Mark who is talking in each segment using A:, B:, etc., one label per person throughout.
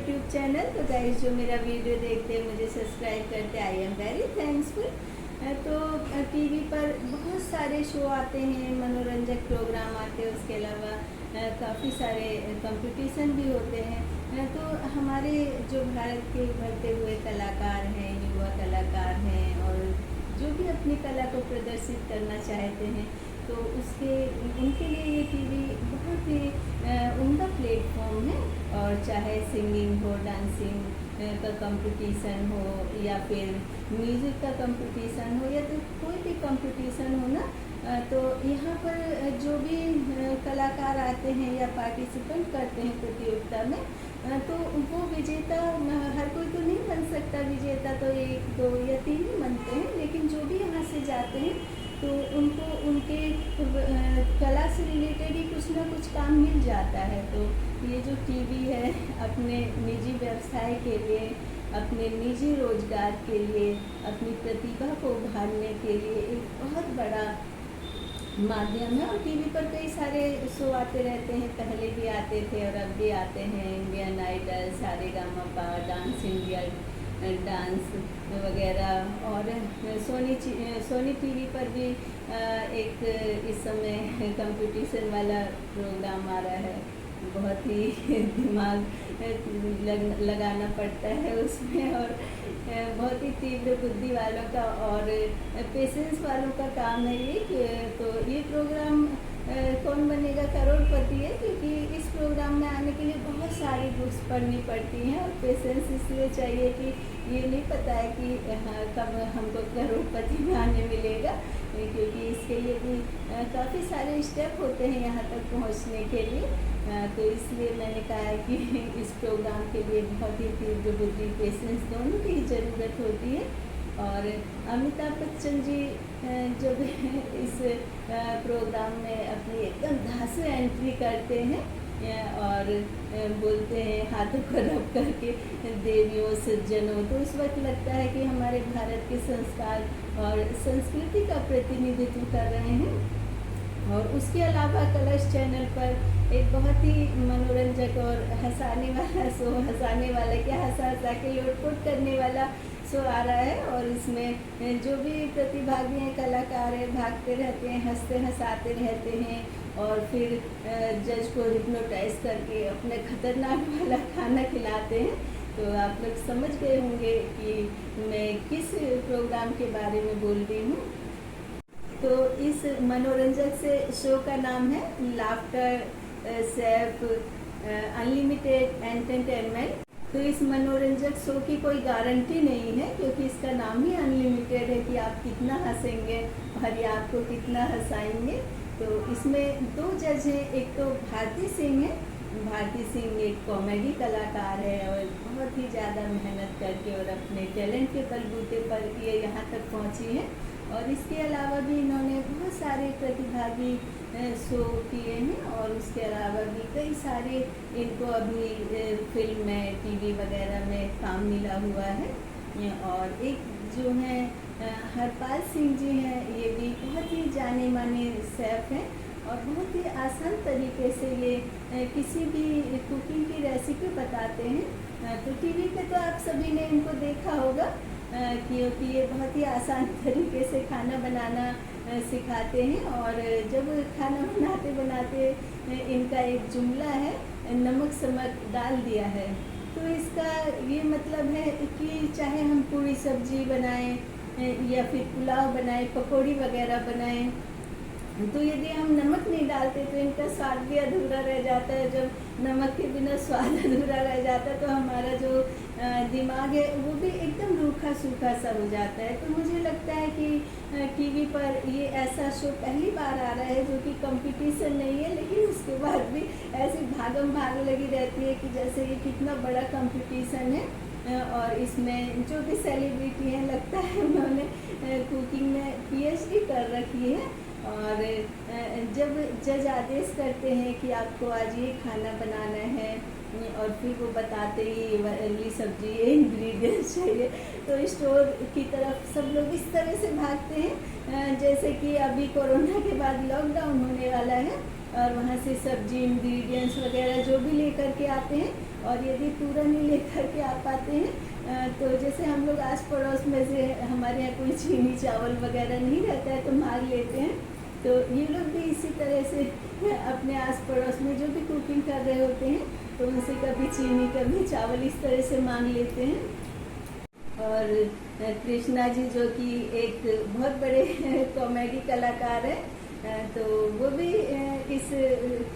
A: YouTube channel. तो guys जो मेरा वीडियो देखते हैं, मुझे सब्सक्राइब करते, आई एम वेरी थैंक्सफुल। तो टीवी पर बहुत सारे शो आते हैं, मनोरंजक प्रोग्राम आते हैं, उसके अलावा काफ़ी सारे कंपटीशन भी होते हैं। तो हमारे जो भारत के उभरते हुए कलाकार हैं, युवा कलाकार हैं, और जो भी अपनी कला को प्रदर्शित करना चाहते हैं, तो उनके लिए ये टीवी बहुत ही उम्दा प्लेटफॉर्म है। और चाहे सिंगिंग हो, डांसिंग का कंपटीशन हो, या फिर म्यूज़िक का कंपटीशन हो, या तो कोई भी कंपटीशन हो ना, तो यहाँ पर जो भी कलाकार आते हैं या पार्टिसिपेंट करते हैं प्रतियोगिता में, तो वो विजेता, हर कोई तो नहीं बन सकता विजेता, तो 1, 2 या 3 ही बनते हैं, लेकिन जो भी यहाँ से जाते हैं तो उनको उनके कला से रिलेटेड ही कुछ ना कुछ काम मिल जाता है। तो ये जो टीवी है, अपने निजी व्यवसाय के लिए, अपने निजी रोजगार के लिए, अपनी प्रतिभा को उभारने के लिए एक बहुत बड़ा माध्यम है। और टीवी पर कई सारे शो आते रहते हैं, पहले भी आते थे और अब भी आते हैं। Indian Idol, Sa Re Ga Ma Pa, Dance India, Dance वगैरह। और सोनी टीवी पर भी एक इस समय कंपटीशन वाला प्रोग्राम आ रहा है। बहुत ही दिमाग लगाना पड़ता है उसमें, और बहुत ही तीव्र बुद्धि वालों का और पेशेंस वालों का काम है ये। तो ये प्रोग्राम कौन बनेगा करोड़पति है, क्योंकि इस प्रोग्राम में आने के लिए बहुत सारी बुक्स पढ़नी पड़ती हैं, और पेशेंस इसलिए चाहिए कि ये नहीं पता है कि कब हमको करोड़पति में आने मिलेगा, क्योंकि इसके लिए भी काफ़ी सारे स्टेप होते हैं यहाँ तक पहुँचने के लिए। तो इसलिए मैंने कहा है कि इस प्रोग्राम के लिए बहुत ही तीव्र बुद्धि, पेशेंस दोनों की ज़रूरत होती है। और अमिताभ बच्चन जी जब इस प्रोग्राम में अपनी एकदम धांसू एंट्री करते हैं और बोलते हैं हाथों को रब करके, देवियों सज्जनों, तो उस वक्त लगता है कि हमारे भारत के संस्कार और संस्कृति का प्रतिनिधित्व कर रहे हैं। और उसके अलावा कलर्स चैनल पर एक बहुत ही मनोरंजक और हंसाने वाला शो, हंसाने वाला क्या, हंसा के लोटपोट करने वाला शो आ रहा है। और इसमें जो भी प्रतिभागी हैं, कलाकार हैं, भागते रहते हैं, हंसते हंसाते रहते हैं, और फिर जज को हिप्नोटाइज करके अपने खतरनाक वाला खाना खिलाते हैं। तो आप लोग समझ गए होंगे कि मैं किस प्रोग्राम के बारे में बोल रही हूँ। तो इस मनोरंजक से शो का नाम है लाफ्टर शेफ अनलिमिटेड एंटरटेनमेंट। तो इस मनोरंजक शो की कोई गारंटी नहीं है, क्योंकि इसका नाम ही अनलिमिटेड है कि आप कितना हंसेंगे और ये आपको कितना हंसाएंगे। तो इसमें 2 जज हैं, एक तो भारती सिंह है। भारती सिंह एक कॉमेडी कलाकार है, और बहुत ही ज़्यादा मेहनत करके और अपने टैलेंट के बलबूते पर ये यहाँ तक पहुँची है। और इसके अलावा भी इन्होंने बहुत सारे प्रतिभागी शो किए हैं, और उसके अलावा भी कई सारे इनको अभी फिल्म में, टीवी वगैरह में काम मिला हुआ है। और एक जो है हरपाल सिंह जी हैं, ये भी बहुत ही जाने माने शेफ़ हैं, और बहुत ही आसान तरीके से ये किसी भी कुकिंग की रेसिपी बताते हैं। तो टीवी पे तो आप सभी ने इनको देखा होगा, क्योंकि ये बहुत ही आसान तरीके से खाना बनाना सिखाते हैं। और जब खाना बनाते बनाते इनका एक जुमला है, नमक समक डाल दिया है, तो इसका ये मतलब है कि चाहे हम पूरी सब्जी बनाएं या फिर पुलाव बनाएं, पकौड़ी वगैरह बनाएं, तो यदि हम नमक नहीं डालते तो इनका स्वाद भी अधूरा रह जाता है। जब नमक के बिना स्वाद अधूरा रह जाता है, तो हमारा जो दिमाग है वो भी एकदम रूखा सूखा सा हो जाता है। तो मुझे लगता है कि टीवी पर ये ऐसा शो पहली बार आ रहा है जो कि कंपटीशन नहीं है, लेकिन उसके बाद भी ऐसी भागम भाग लगी रहती है कि जैसे ये कितना बड़ा कंपटीशन है। और इसमें जो भी सेलिब्रिटी हैं, लगता है उन्होंने कुकिंग में PhD कर रखी है। और जब जज आदेश करते हैं कि आपको आज ये खाना बनाना है, और फिर वो बताते ही ये वाली सब्जी, ये इंग्रेडिएंट्स चाहिए, तो स्टोर की तरफ सब लोग इस तरह से भागते हैं जैसे कि अभी कोरोना के बाद लॉकडाउन होने वाला है, और वहाँ से सब्जी इंग्रेडिएंट्स वगैरह जो भी लेकर के आते हैं। और यदि पूरा नहीं लेकर के आ पाते हैं तो जैसे हम लोग आस पड़ोस में से हमारे यहाँ कोई चीनी चावल वगैरह नहीं रहता है तो मांग लेते हैं। तो ये लोग भी इसी तरह से अपने आस पड़ोस में जो भी कुकिंग कर रहे होते हैं तो उनसे कभी चीनी कभी चावल इस तरह से मांग लेते हैं। और कृष्णा जी जो कि एक बहुत बड़े कॉमेडी कलाकार हैं, तो वो भी इस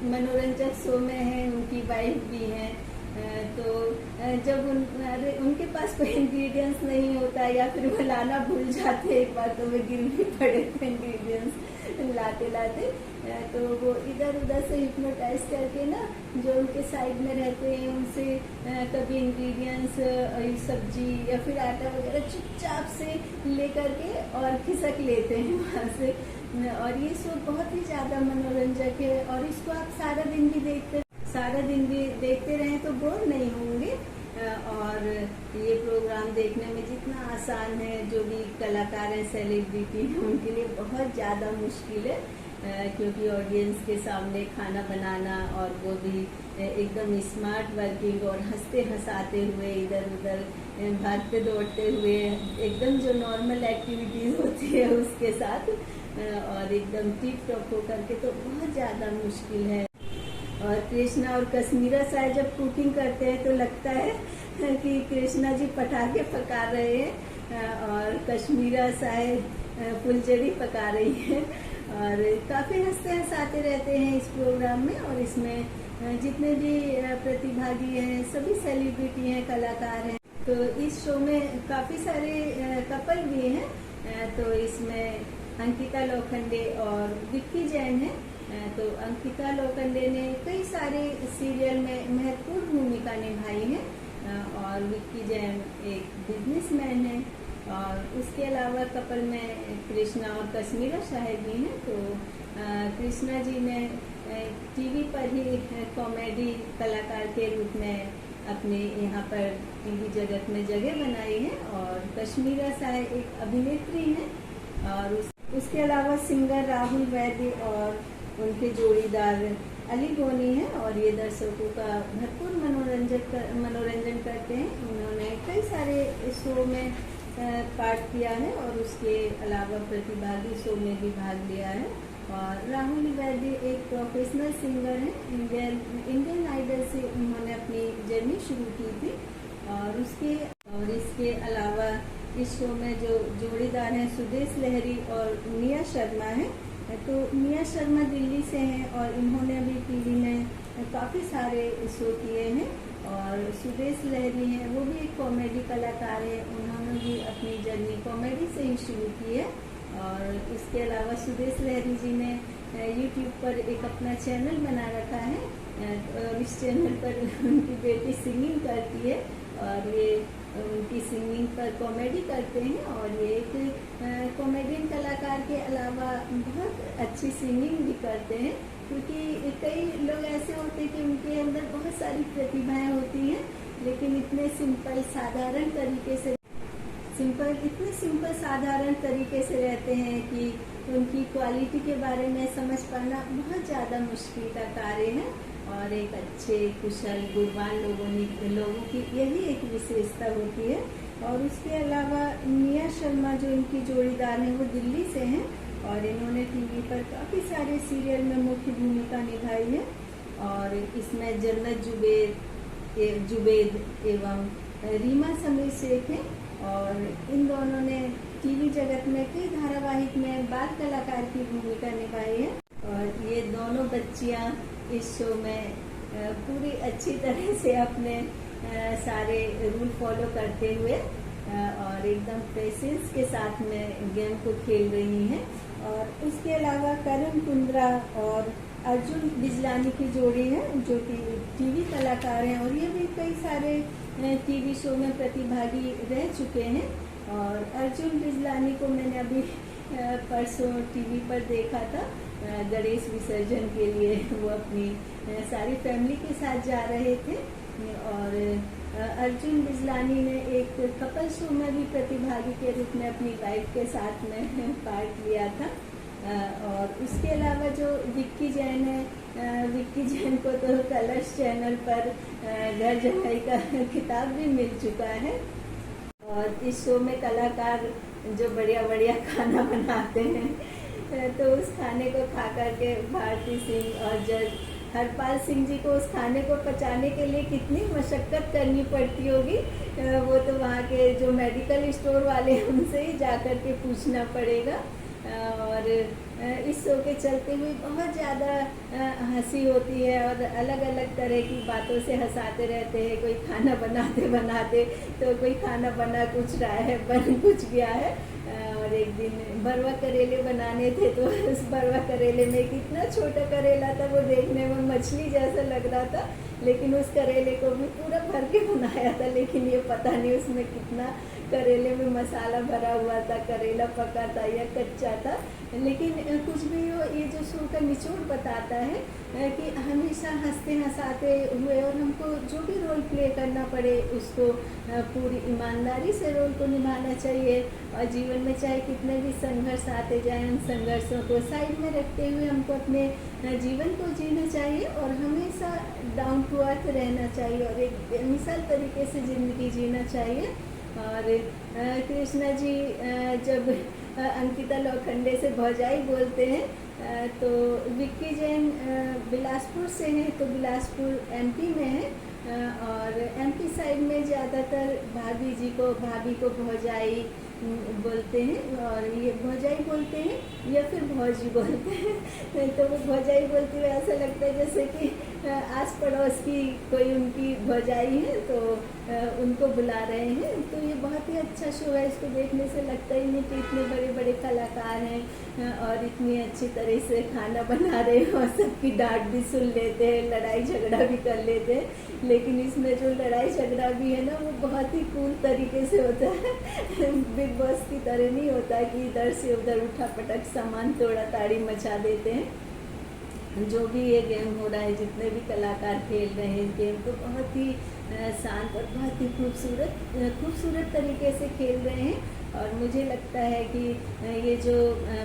A: मनोरंजक शो में हैं, उनकी वाइफ भी हैं। तो जब उनके पास कोई इंग्रेडिएंट्स नहीं होता या फिर वो लाना भूल जाते, एक बार तो वे गिर भी पड़े थे इंग्रेडिएंट्स लाते लाते, तो वो इधर उधर से हिप्नोटाइज करके ना जो उनके साइड में रहते हैं उनसे कभी इंग्रेडिएंट्स सब्जी या फिर आटा वगैरह चुपचाप से लेकर के और खिसक लेते हैं वहाँ से। और ये शो बहुत ही ज़्यादा मनोरंजक है और इसको आप सारा दिन भी देखते रहें तो बोर नहीं होंगे। और ये प्रोग्राम देखने में जितना आसान है, जो भी कलाकार हैं सेलिब्रिटी हैं उनके लिए बहुत ज़्यादा मुश्किल है, क्योंकि ऑडियंस के सामने खाना बनाना और वो भी एकदम स्मार्ट वर्किंग और हंसते हंसाते हुए इधर उधर भागते दौड़ते हुए एकदम जो नॉर्मल एक्टिविटीज़ होती है उसके साथ और एकदम टिप टॉप हो करके तो बहुत ज़्यादा मुश्किल है। और कृष्णा और कश्मीरा साय जब कुकिंग करते हैं तो लगता है कि कृष्णा जी पटाखे पका रहे हैं और कश्मीरा साय फुलझड़ी पका रही है। और काफ़ी हंसते हंसाते रहते हैं इस प्रोग्राम में। और इसमें जितने भी प्रतिभागी हैं सभी सेलिब्रिटी हैं, कलाकार हैं। तो इस शो में काफ़ी सारे कपल भी हैं। तो इसमें अंकिता लोखंडे और विक्की जैन है। तो अंकिता लोखंडे ने कई सारे सीरियल में महत्वपूर्ण भूमिका निभाई है और विक्की जैन एक बिजनेसमैन है। और उसके अलावा कपल में कृष्णा और कश्मीरा शाहिद भी हैं। तो कृष्णा जी ने टीवी पर ही कॉमेडी कलाकार के रूप में अपने यहाँ पर टीवी जगत में जगह बनाई है। और कश्मीरा साय एक अभिनेत्री हैं। और उसके अलावा सिंगर राहुल वैद्य और उनके जोड़ीदार अली गोनी हैं। और ये दर्शकों का भरपूर मनोरंजन करते हैं। उन्होंने कई सारे शो में पार्ट किया है और उसके अलावा प्रतिभागी शो में भी भाग लिया है। और राहुल वैद्य एक प्रोफेशनल सिंगर हैं। इंडियन आइडल से उन्होंने अपनी जर्नी शुरू की थी। और इसके अलावा इस शो में जो जोड़ीदार हैं सुदेश लहरी और मिया शर्मा हैं। तो मिया शर्मा दिल्ली से हैं और इन्होंने अभी टीवी में काफ़ी सारे शो किए हैं। और सुदेश लहरी हैं, वो भी एक कॉमेडी कलाकार है। उन्होंने भी अपनी जर्नी कॉमेडी से ही शुरू की है। और इसके अलावा सुदेश लहरी जी ने यूट्यूब पर एक अपना चैनल बना रखा है और इस चैनल पर उनकी बेटी सिंगिंग करती है और ये उनकी सिंगिंग पर कॉमेडी करते हैं। और ये एक कॉमेडियन कलाकार के अलावा बहुत अच्छी सिंगिंग भी करते हैं, क्योंकि कई लोग ऐसे होते हैं कि उनके अंदर बहुत सारी प्रतिभाएं होती हैं लेकिन इतने सिंपल साधारण तरीके से रहते हैं कि उनकी क्वालिटी के बारे में समझ पाना बहुत ज़्यादा मुश्किल का कार्य है। और एक अच्छे कुशल गुणवान लोगों की यही एक विशेषता होती है। और उसके अलावा मिया शर्मा जो इनकी जोड़ीदार हैं वो दिल्ली से हैं और इन्होंने टीवी पर काफ़ी सारे सीरियल में मुख्य भूमिका निभाई है। और इसमें जन्नत जुबेद एवं रीमा समीर शेख हैं। और इन दोनों ने टीवी जगत में कई धारावाहिक में बाल कलाकार की भूमिका निभाई है। और ये दोनों बच्चियां इस शो में पूरी अच्छी तरह से अपने सारे रूल फॉलो करते हुए और एकदम पेशेंस के साथ में गेम को खेल रही हैं। और उसके अलावा करण कुंद्रा और अर्जुन बिजलानी की जोड़ी है जो कि टीवी कलाकार हैं और ये भी कई सारे टीवी शो में प्रतिभागी रह चुके हैं। और अर्जुन बिजलानी को मैंने अभी परसों टीवी पर देखा था, गणेश विसर्जन के लिए वो अपनी सारी फैमिली के साथ जा रहे थे। और अर्जुन बिजलानी ने एक कपल शो में भी प्रतिभागी के रूप में अपनी वाइफ के साथ में पार्ट लिया था। और उसके अलावा जो विक्की जैन है, विक्की जैन को तो कलर्स चैनल पर घर जमाई का खिताब भी मिल चुका है। और इस शो में कलाकार जो बढ़िया बढ़िया खाना बनाते हैं तो उस खाने को खा करके भारती सिंह और जज हरपाल सिंह जी को उस खाने को पचाने के लिए कितनी मशक्क़त करनी पड़ती होगी, वो तो वहाँ के जो मेडिकल स्टोर वाले हैं उनसे ही जा कर के पूछना पड़ेगा। और इस शो के चलते हुए बहुत ज़्यादा हंसी होती है और अलग अलग तरह की बातों से हंसाते रहते हैं। कोई खाना बनाते बनाते तो कोई खाना बना कुछ रहा है, बन कुछ गया है। और एक दिन भरवा करेले बनाने थे तो उस भरवा करेले में कितना छोटा करेला था, वो देखने में मछली जैसा लग रहा था, लेकिन उस करेले को भी पूरा भर के बनाया था। लेकिन ये पता नहीं उसमें कितना करेले में मसाला भरा हुआ था, करेला पका था या कच्चा था। लेकिन कुछ भी हो, ये जो शो का निचोड़ बताता है कि हमेशा हंसते हंसाते हुए और हमको जो भी रोल प्ले करना पड़े उसको पूरी ईमानदारी से रोल को निभाना चाहिए। और जीवन में चाहे कितने भी संघर्ष आते जाएं, उन संघर्षों को साइड में रखते हुए हमको अपने जीवन को जीना चाहिए और हमेशा डाउन टू अर्थ रहना चाहिए और एक बेमिसाल तरीके से ज़िंदगी जीना चाहिए। और कृष्णा जी जब अंकिता लोखंडे से भौजाई बोलते हैं तो विक्की जैन बिलासपुर से हैं, तो बिलासपुर एमपी में है और एमपी साइड में ज़्यादातर भाभी को भौजाई बोलते हैं और ये भौजाई बोलते हैं या फिर भौजी बोलते हैं। तो वो भौजाई बोलते हुए ऐसा लगता है जैसे कि आस पड़ोस की कोई उनकी भौजाई है तो उनको बुला रहे हैं। तो ये बहुत ही अच्छा शो है, इसको देखने से लगता ही नहीं कि इतने बड़े बड़े कलाकार हैं और इतनी अच्छी तरह से खाना बना रहे हैं और सबकी डांट भी सुन लेते हैं, लड़ाई झगड़ा भी कर लेते हैं। लेकिन इसमें जो लड़ाई झगड़ा भी है ना वो बहुत ही कूल तरीके से होता है, बिग बॉस की तरह नहीं होता कि इधर से उधर उठा पटक सामान तोड़ा ताड़ी मचा देते हैं। जो भी ये गेम हो रहा है, जितने भी कलाकार खेल रहे हैं इस गेम को बहुत ही शांत और बहुत ही खूबसूरत तरीके से खेल रहे हैं। और मुझे लगता है कि ये जो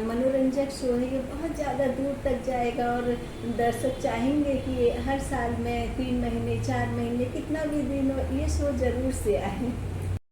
A: मनोरंजक शो है ये बहुत ज़्यादा दूर तक जाएगा और दर्शक चाहेंगे कि ये हर साल में 3 महीने 4 महीने कितना भी दिन हो ये शो ज़रूर से आए।